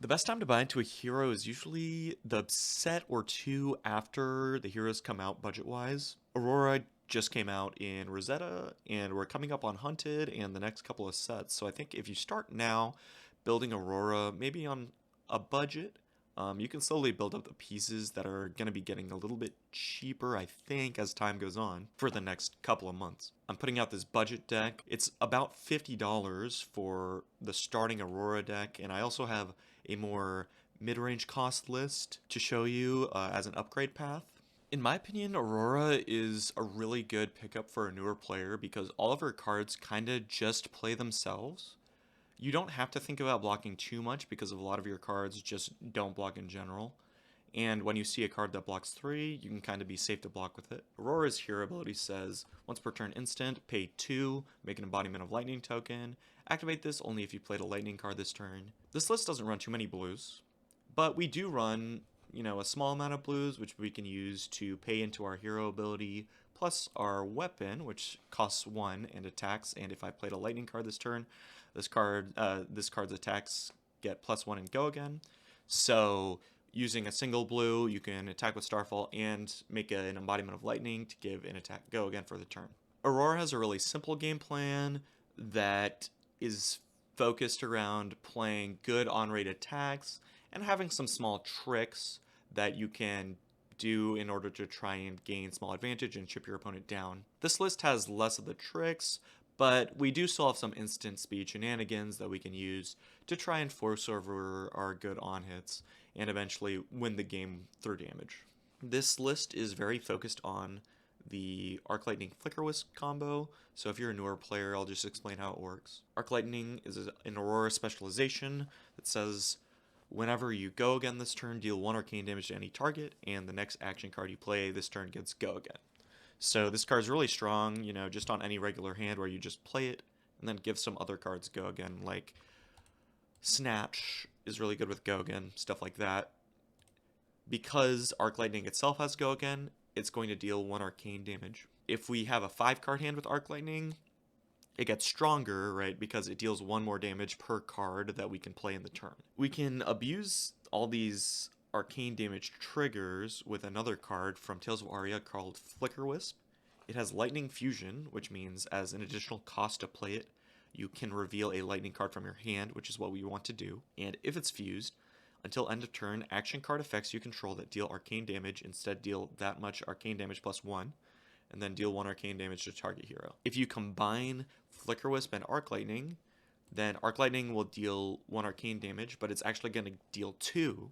The best time to buy into a hero is usually the set or two after the heroes come out budget-wise. Aurora just came out in Rosetta, and we're coming up on Hunted and the next couple of sets. So I think if you start now building Aurora, maybe on a budget, you can slowly build up the pieces that are going to be getting a little bit cheaper, I think, as time goes on for the next couple of months. I'm putting out this budget deck. It's about $50 for the starting Aurora deck, and I also have a more mid-range cost list to show you as an upgrade path. In my opinion, Aurora is a really good pickup for a newer player because all of her cards kind of just play themselves. You don't have to think about blocking too much because a lot of your cards just don't block in general. And when you see a card that blocks 3, you can kind of be safe to block with it. Aurora's hero ability says, once per turn instant, pay 2, make an embodiment of lightning token. Activate this only if you played a lightning card this turn. This list doesn't run too many blues, but we do run, a small amount of blues, which we can use to pay into our hero ability, plus our weapon, which costs 1 and attacks, and if I played a lightning card this turn, this card's attacks get +1 and go again. So using a single blue, you can attack with Starfall and make an embodiment of lightning to give an attack go again for the turn. Aurora has a really simple game plan that is focused around playing good on-rate attacks and having some small tricks that you can do in order to try and gain small advantage and chip your opponent down. This list has less of the tricks, but we do still have some instant speed shenanigans that we can use to try and force over our good on hits and eventually win the game through damage. This list is very focused on the Arc Lightning Flickerwisp combo, so if you're a newer player, I'll just explain how it works. Arc Lightning is an Aurora specialization that says whenever you go again this turn, deal 1 arcane damage to any target, and the next action card you play this turn gets go again. So this card's really strong, just on any regular hand where you just play it, and then give some other cards go again, like Snatch is really good with go again, stuff like that. Because Arc Lightning itself has go again, it's going to deal 1 arcane damage. If we have a 5-card hand with Arc Lightning, it gets stronger, right, because it deals 1 more damage per card that we can play in the turn. We can abuse all these arcane damage triggers with another card from Tales of Aria called Flickerwisp. It has Lightning Fusion, which means as an additional cost to play it, you can reveal a lightning card from your hand, which is what we want to do. And if it's fused, until end of turn, action card effects you control that deal arcane damage instead deal that much arcane damage +1, and then deal 1 arcane damage to target hero. If you combine Flickerwisp and Arc Lightning, then Arc Lightning will deal 1 arcane damage, but it's actually going to deal 2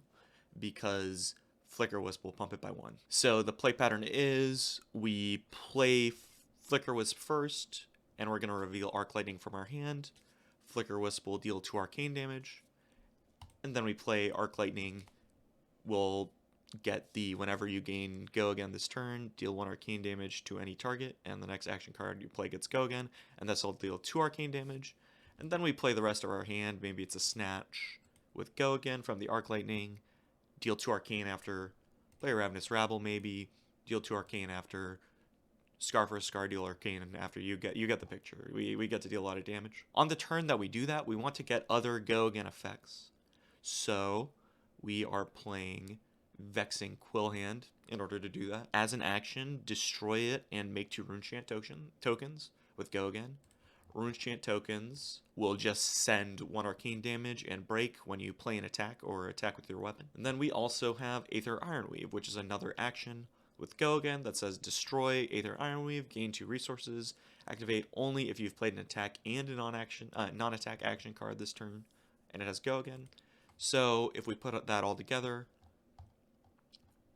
because Flickerwisp will pump it by 1. So the play pattern is we play Flickerwisp first, and we're going to reveal Arc Lightning from our hand. Flickerwisp will deal 2 arcane damage, and then we play Arc Lightning. We'll get the whenever you gain go again this turn, deal 1 arcane damage to any target, and the next action card you play gets go again, and this will deal 2 arcane damage. And then we play the rest of our hand. Maybe it's a Snatch with go again from the Arc Lightning, deal 2 arcane after, play a Ravenous Rabble maybe, deal 2 arcane after, Scar for a Scar, deal arcane after. You get the picture. We get to deal a lot of damage. On the turn that we do that, we want to get other go again effects. So we are playing Vexing Quillhand in order to do that. As an action, destroy it and make 2 Runechant tokens with go again. Runechant tokens will just send 1 arcane damage and break when you play an attack or attack with your weapon. And then we also have Aether Ironweave, which is another action with go again that says destroy Aether Ironweave, gain 2 resources, activate only if you've played an attack and a non-attack action card this turn, and it has go again. So if we put that all together,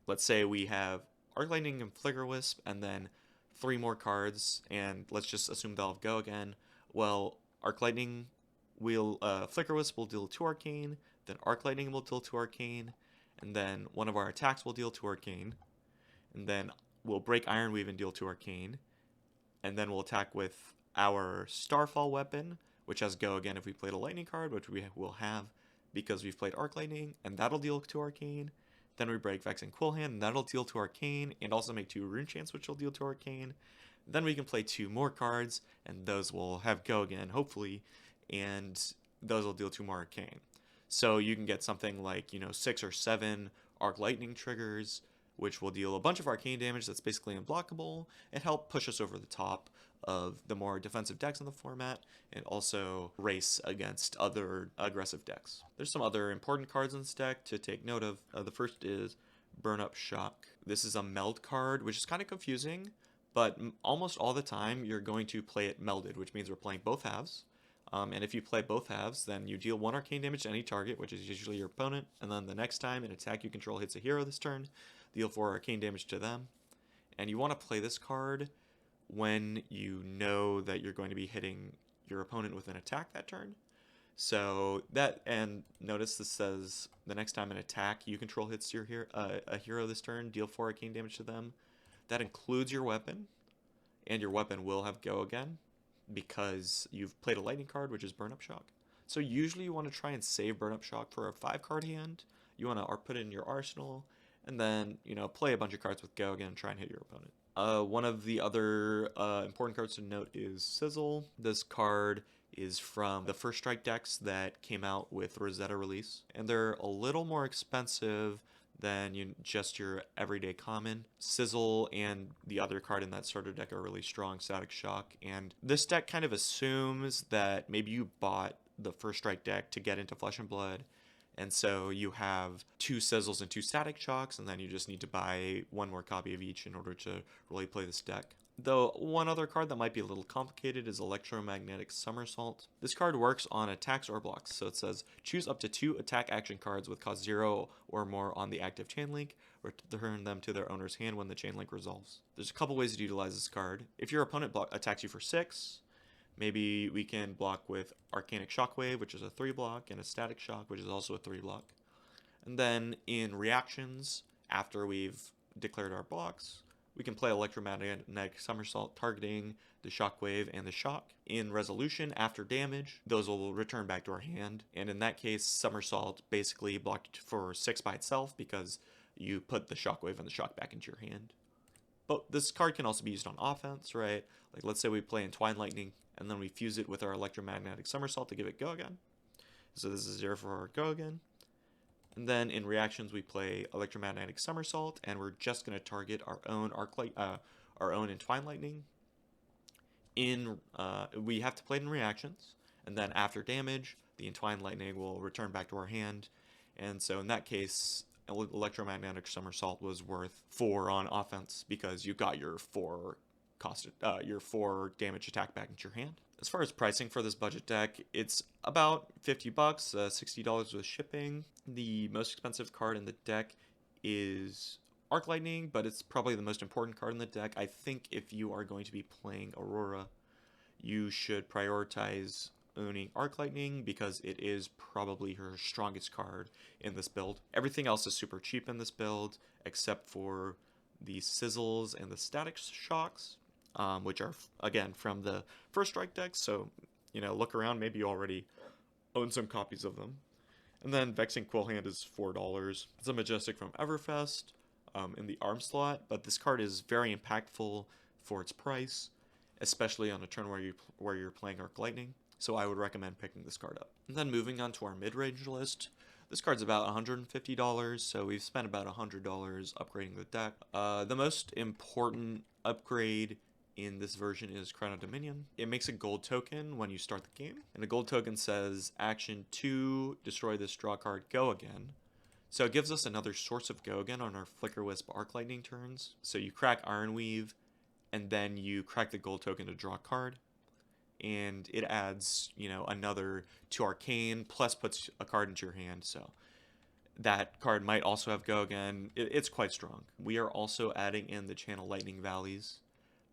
let's say we have Arc Lightning and Flickerwisp, and then 3 more cards, and let's just assume they'll have go again. Well, Arc Lightning will, Flickerwisp will deal 2 arcane, then Arc Lightning will deal 2 arcane, and then one of our attacks will deal 2 arcane, and then we'll break Ironweave and deal 2 arcane, and then we'll attack with our Starfall weapon, which has go again if we played a lightning card, which we will have because we've played Arc Lightning, and that'll deal 2 arcane. Then we break Vexing Quillhand, and that'll deal 2 arcane, and also make 2 Runechants, which will deal 2 arcane. Then we can play 2 more cards, and those will have go again, hopefully, and those will deal 2 more arcane. So you can get something like, 6 or 7 arc lightning triggers, which will deal a bunch of arcane damage that's basically unblockable and help push us over the top of the more defensive decks in the format, and also race against other aggressive decks. There's some other important cards in this deck to take note of. The first is Burn Up Shock. This is a meld card, which is kind of confusing, but almost all the time you're going to play it melded, which means we're playing both halves. And if you play both halves, then you deal 1 arcane damage to any target, which is usually your opponent, and then the next time an attack you control hits a hero this turn, deal 4 arcane damage to them. And you want to play this card when you know that you're going to be hitting your opponent with an attack that turn. So that, and notice this says the next time an attack you control hits your a hero this turn, deal 4 arcane damage to them. That includes your weapon, and your weapon will have go again because you've played a lightning card, which is Burn Up Shock. So usually you want to try and save Burn Up Shock for a 5-card hand. You want to put it in your arsenal, and then, play a bunch of cards with go again and try and hit your opponent. One of the other important cards to note is Sizzle. This card is from the First Strike decks that came out with Rosetta release, and they're a little more expensive than just your everyday common. Sizzle and the other card in that starter deck are really strong, Static Shock, and this deck kind of assumes that maybe you bought the First Strike deck to get into Flesh and Blood, and so you have 2 Sizzles and 2 Static Shocks, and then you just need to buy 1 more copy of each in order to really play this deck. Though one other card that might be a little complicated is Electromagnetic Somersault. This card works on attacks or blocks, so it says choose up to 2 attack action cards with cost 0 or more on the active chain link, return them to their owner's hand when the chain link resolves. There's a couple ways to utilize this card. If your opponent attacks you for 6, maybe we can block with Arcanic Shockwave, which is a 3 block, and a Static Shock, which is also a 3 block. And then in reactions, after we've declared our blocks, we can play Electromagnetic Somersault targeting the Shockwave and the Shock. In resolution, after damage, those will return back to our hand. And in that case, Somersault basically blocked for 6 by itself because you put the Shockwave and the Shock back into your hand. But this card can also be used on offense, right? Like, let's say we play Entwine Lightning, and then we fuse it with our Electromagnetic Somersault to give it go again. So this is 0 for our go again. And then in reactions, we play Electromagnetic Somersault, and we're just going to target our own our own Entwine Lightning. We have to play it in reactions, and then after damage, the Entwine Lightning will return back to our hand. And so in that case, Electromagnetic Somersault was worth 4 on offense because you got your 4 damage attack back into your hand. As far as pricing for this budget deck, it's about $50, $60 with shipping. The most expensive card in the deck is Arc Lightning, but it's probably the most important card in the deck. I think if you are going to be playing Aurora, you should prioritize owning Arc Lightning because it is probably her strongest card in this build. Everything else is super cheap in this build, except for the Sizzles and the Static Shocks, which are, again, from the First Strike decks, so, look around, maybe you already own some copies of them. And then Vexing Quillhand is $4. It's a Majestic from Everfest in the arm slot, but this card is very impactful for its price, especially on a turn where you're playing Arc Lightning, so I would recommend picking this card up. And then moving on to our mid-range list, this card's about $150, so we've spent about $100 upgrading the deck. The most important upgrade in this version is Crown of Dominion. It makes a gold token when you start the game, and the gold token says action 2, destroy this draw card, go again. So it gives us another source of go again on our Flickerwisp Arc Lightning turns. So you crack Ironweave, and then you crack the gold token to draw a card, and it adds, another to Arcane, plus puts a card into your hand, so that card might also have go again. It's quite strong. We are also adding in the Channel Lightning Valleys.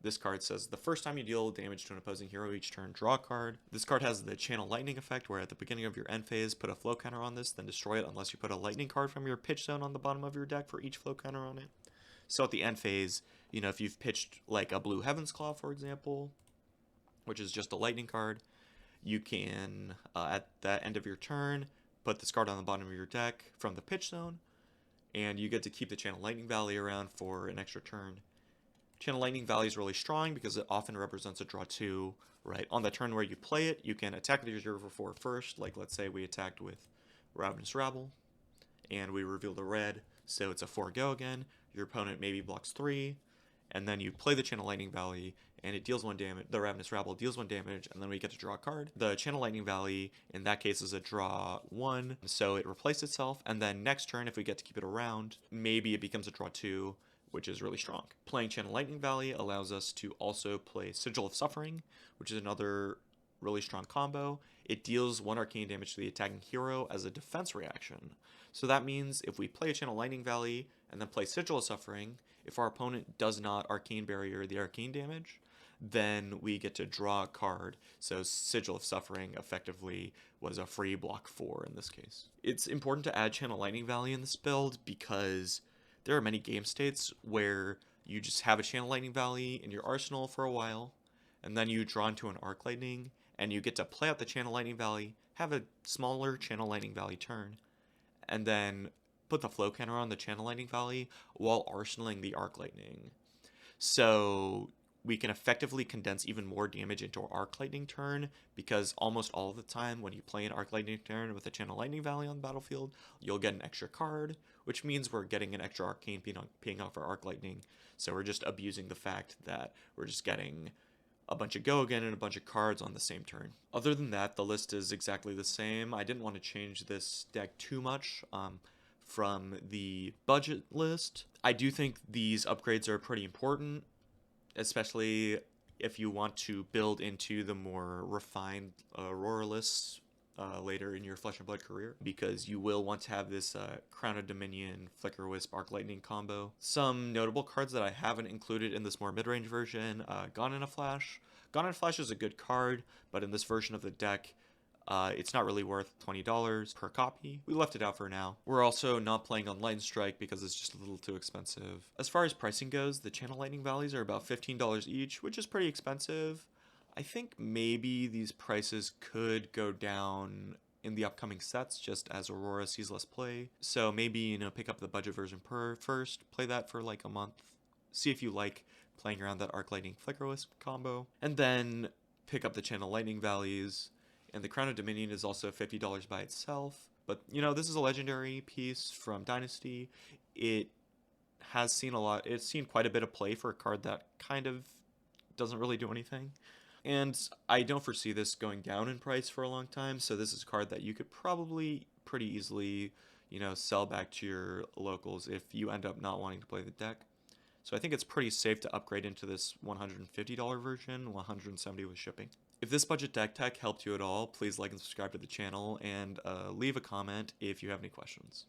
This card says, the first time you deal damage to an opposing hero each turn, draw a card. This card has the Channel Lightning effect, where at the beginning of your end phase, put a flow counter on this, then destroy it unless you put a lightning card from your pitch zone on the bottom of your deck for each flow counter on it. So at the end phase, if you've pitched like a blue Heaven's Claw, for example, which is just a lightning card, you can, at the end of your turn, put this card on the bottom of your deck from the pitch zone, and you get to keep the Channel Lightning Valley around for an extra turn. Channel Lightning Valley is really strong because it often represents a draw 2, right? On the turn where you play it, you can attack with your 0 for 4 first, like let's say we attacked with Ravenous Rabble, and we reveal the red, so it's a 4-go again. Your opponent maybe blocks 3, and then you play the Channel Lightning Valley, and it deals 1 damage. The Ravenous Rabble deals 1 damage, and then we get to draw a card. The Channel Lightning Valley, in that case, is a draw 1, so it replaced itself, and then next turn, if we get to keep it around, maybe it becomes a draw 2, which is really strong. Playing Channel Lightning Valley allows us to also play Sigil of Suffering, which is another really strong combo. It deals 1 arcane damage to the attacking hero as a defense reaction. So that means if we play a Channel Lightning Valley and then play Sigil of Suffering, if our opponent does not Arcane Barrier the arcane damage, then we get to draw a card. So Sigil of Suffering effectively was a free block 4 in this case. It's important to add Channel Lightning Valley in this build because there are many game states where you just have a Channel Lightning Valley in your arsenal for a while, and then you draw into an Arc Lightning, and you get to play out the Channel Lightning Valley, have a smaller Channel Lightning Valley turn, and then put the flow counter on the Channel Lightning Valley while arsenaling the Arc Lightning. So we can effectively condense even more damage into our Arc Lightning turn, because almost all of the time when you play an Arc Lightning turn with a Channel Lightning Valley on the battlefield, you'll get an extra card, which means we're getting an extra arcane ping off our Arc Lightning. So we're just abusing the fact that we're just getting a bunch of go again and a bunch of cards on the same turn. Other than that, the list is exactly the same. I didn't want to change this deck too much from the budget list. I do think these upgrades are pretty important, especially if you want to build into the more refined Aurora lists later in your Flesh and Blood career, because you will want to have this Crown of Dominion, Flickerwisp, Arc Lightning combo. Some notable cards that I haven't included in this more mid-range version, Gone in a Flash. Gone in a Flash is a good card, but in this version of the deck, it's not really worth $20 per copy. We left it out for now. We're also not playing on Lightning Strike because it's just a little too expensive. As far as pricing goes, the Channel Lightning Valleys are about $15 each, which is pretty expensive. I think maybe these prices could go down in the upcoming sets just as Aurora sees less play. So maybe, pick up the budget version first, play that for like a month, see if you like playing around that Arc Lightning Flickerwisp combo, and then pick up the Channel Lightning Valleys. And the Crown of Dominion is also $50 by itself. But, this is a legendary piece from Dynasty. It has seen it's seen quite a bit of play for a card that kind of doesn't really do anything. And I don't foresee this going down in price for a long time, so this is a card that you could probably pretty easily, sell back to your locals if you end up not wanting to play the deck. So I think it's pretty safe to upgrade into this $150 version, $170 with shipping. If this budget deck tech helped you at all, please like and subscribe to the channel, and leave a comment if you have any questions.